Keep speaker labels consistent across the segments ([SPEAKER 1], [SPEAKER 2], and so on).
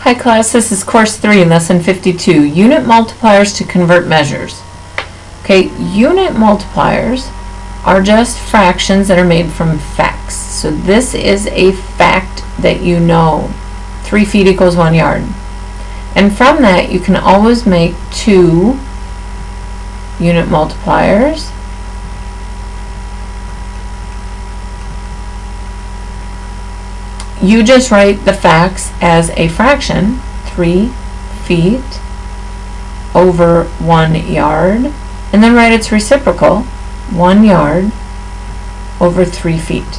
[SPEAKER 1] Hi class, this is course 3, lesson 52, unit multipliers to convert measures. Okay, unit multipliers are just fractions that are made from facts. So this is a fact that you know. 3 feet equals 1 yard. And from that you can always make 2 unit multipliers. You just write the facts as a fraction, 3 feet over 1 yard, and then write its reciprocal, 1 yard over 3 feet.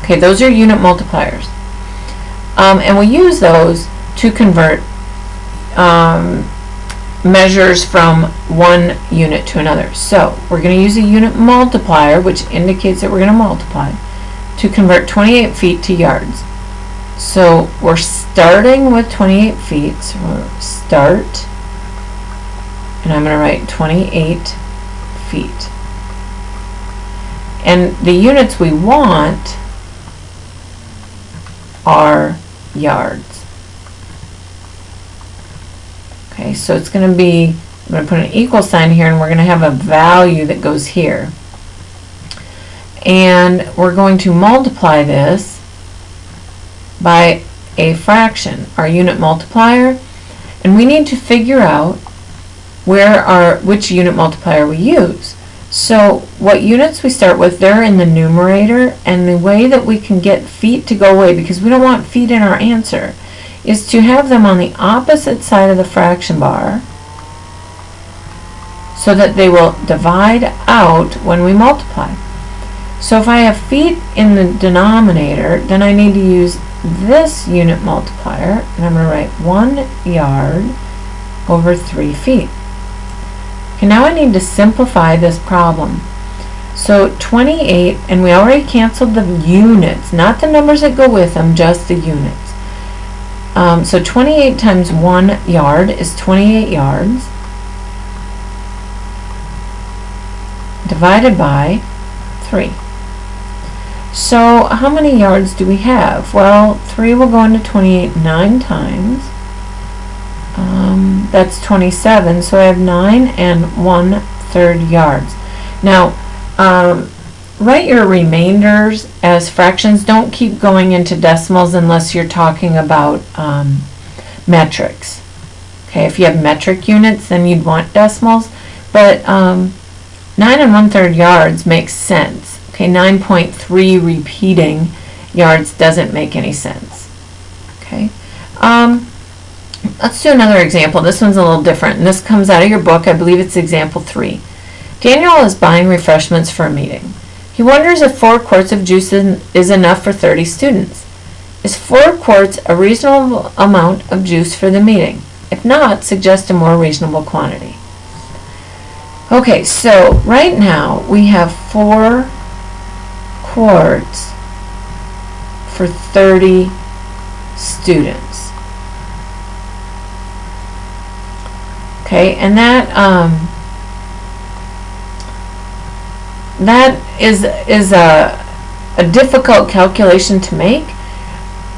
[SPEAKER 1] Okay, those are unit multipliers. And we use those to convert measures from one unit to another. So we're going to use a unit multiplier, which indicates that we're going to multiply, to convert 28 feet to yards. So we're starting with 28 feet, so we'll start, and I'm going to write 28 feet. And the units we want are yards. Okay, so it's going to be, I'm going to put an equal sign here, and we're going to have a value that goes here. And we're going to multiply this by a fraction, our unit multiplier, and we need to figure out which unit multiplier we use. So what units we start with, they're in the numerator, and the way that we can get feet to go away, because we don't want feet in our answer, is to have them on the opposite side of the fraction bar so that they will divide out when we multiply. So if I have feet in the denominator, then I need to use this unit multiplier, and I'm going to write 1 yard over 3 feet. Okay, now I need to simplify this problem. So 28, and we already canceled the units, not the numbers that go with them, just the units. So 28 times 1 yard is 28 yards, divided by 3. So how many yards do we have? Well, 3 will go into 28 9 times. That's 27, so I have 9 and 1/3 yards. Now, write your remainders as fractions. Don't keep going into decimals unless you're talking about metrics. Okay, if you have metric units, then you'd want decimals, but 9 and 1/3 yards makes sense. Okay, 9.3 repeating yards doesn't make any sense. Okay, let's do another example. This one's a little different, and this comes out of your book. I believe it's example 3. Daniel is buying refreshments for a meeting. He wonders if 4 quarts of juice is enough for 30 students. Is 4 quarts a reasonable amount of juice for the meeting? If not, suggest a more reasonable quantity. Okay, so right now we have 4 quarts for 30 students. Okay, and that is a difficult calculation to make.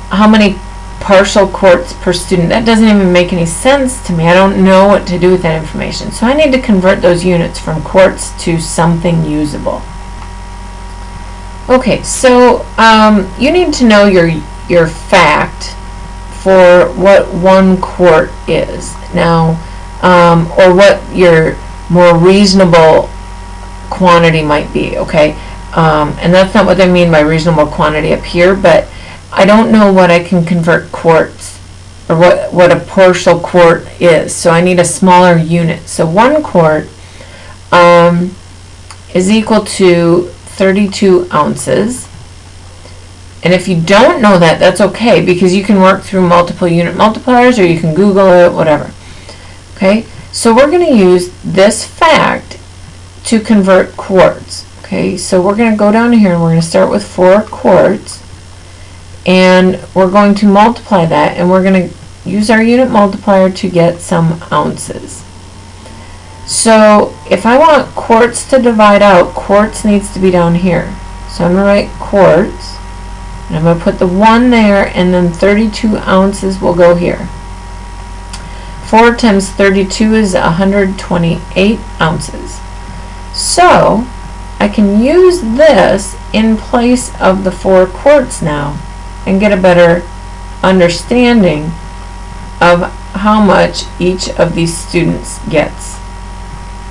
[SPEAKER 1] How many partial quarts per student? That doesn't even make any sense to me. I don't know what to do with that information. So I need to convert those units from quarts to something usable. Okay, so you need to know your fact for what 1 quart is now, or what your more reasonable quantity might be. Okay, and that's not what I mean by reasonable quantity up here, but I don't know what I can convert quarts, or what a partial quart is, so I need a smaller unit. So 1 quart is equal to 32 ounces, and if you don't know that, that's okay, because you can work through multiple unit multipliers, or you can Google it, whatever. Okay, so we're going to use this fact to convert quarts. Okay, so we're going to go down here, and we're going to start with 4 quarts, and we're going to multiply that, and we're going to use our unit multiplier to get some ounces. So if I want quarts to divide out, quarts needs to be down here. So I'm going to write quarts, And I'm going to put the 1 there, and then 32 ounces will go here. 4 times 32 is 128 ounces. So I can use this in place of the 4 quarts now and get a better understanding of how much each of these students gets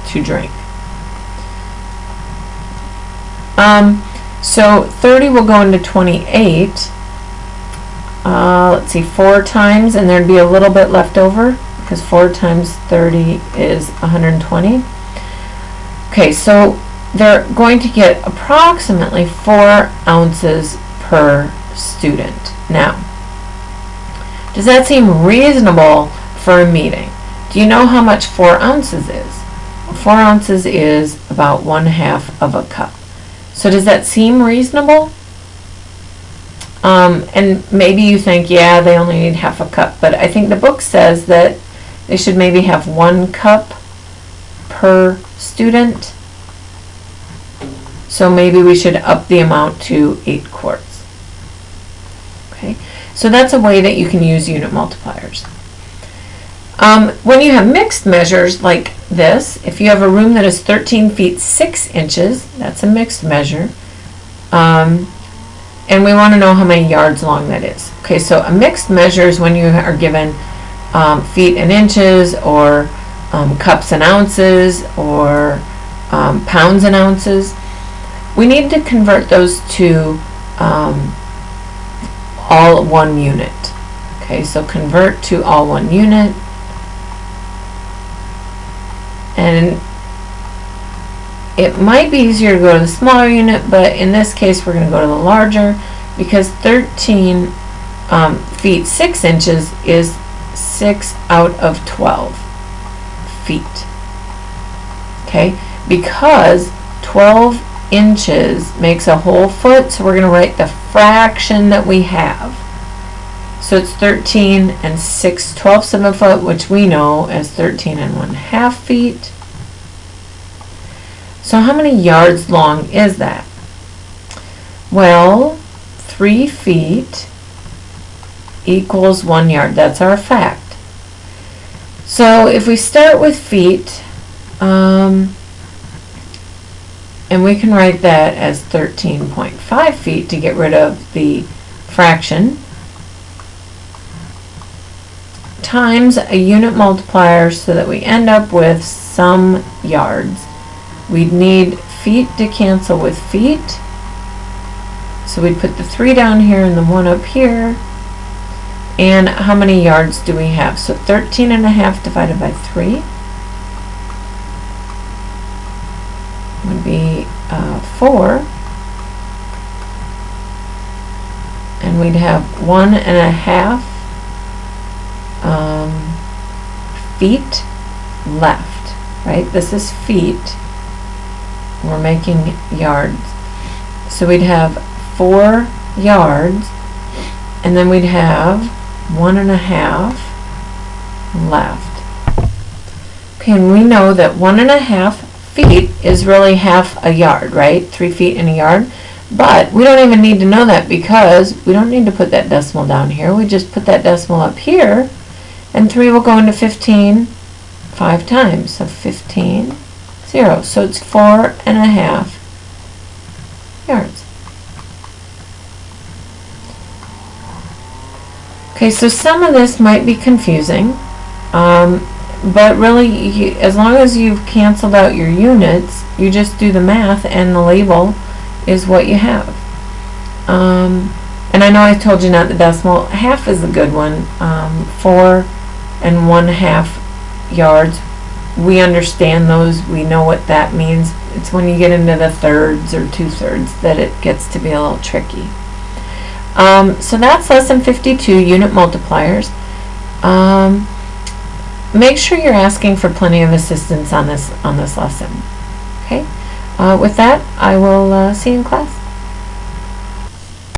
[SPEAKER 1] to drink. So 30 will go into 28. Let's see, 4 times, and there'd be a little bit left over because 4 times 30 is 120. Okay, so they're going to get approximately 4 ounces per student. Now, does that seem reasonable for a meeting? Do you know how much 4 ounces is? 4 ounces is about 1/2 of a cup. So does that seem reasonable? And maybe you think, yeah, they only need 1/2 a cup, but I think the book says that they should maybe have 1 cup per student. So maybe we should up the amount to 8 quarts. Okay, so that's a way that you can use unit multipliers. When you have mixed measures like this, if you have a room that is 13 feet 6 inches, that's a mixed measure. And we want to know how many yards long that is. Okay, so a mixed measure is when you are given feet and inches, or cups and ounces, or pounds and ounces. We need to convert those to all 1 unit. Okay, so convert to all 1 unit. And it might be easier to go to the smaller unit, but in this case we're going to go to the larger, because 13 feet 6 inches is 6 out of 12 feet. Okay, because 12 inches makes a whole foot, so we're going to write the fraction that we have. So it's 13 and 6/12 of a foot, which we know as 13 and 1/2 feet. So how many yards long is that? Well, 3 feet equals 1 yard. That's our fact. So if we start with feet, and we can write that as 13.5 feet to get rid of the fraction, times a unit multiplier so that we end up with some yards. We'd need feet to cancel with feet, so we'd put the 3 down here and the 1 up here. And how many yards do we have? So 13.5 divided by 3 would be 4, and we'd have 1.5 feet left, right? This is feet. We're making yards. So we'd have 4 yards, and then we'd have 1.5 left. Okay, and we know that 1.5 feet is really 1/2 a yard, right? 3 feet in a yard. But we don't even need to know that, because we don't need to put that decimal down here. We just put that decimal up here, and 3 will go into 15 5 times. So 15, 0. So it's 4.5 yards. Okay, so some of this might be confusing, but really, as long as you've canceled out your units, you just do the math and the label is what you have. And I know I told you not the decimal. 1/2 is a good one. 4 and 1/2 yards. We understand those. We know what that means. It's when you get into the thirds or 2/3 that it gets to be a little tricky. So that's lesson 52, unit multipliers. Make sure you're asking for plenty of assistance on this lesson. Okay. With that, I will see you in class.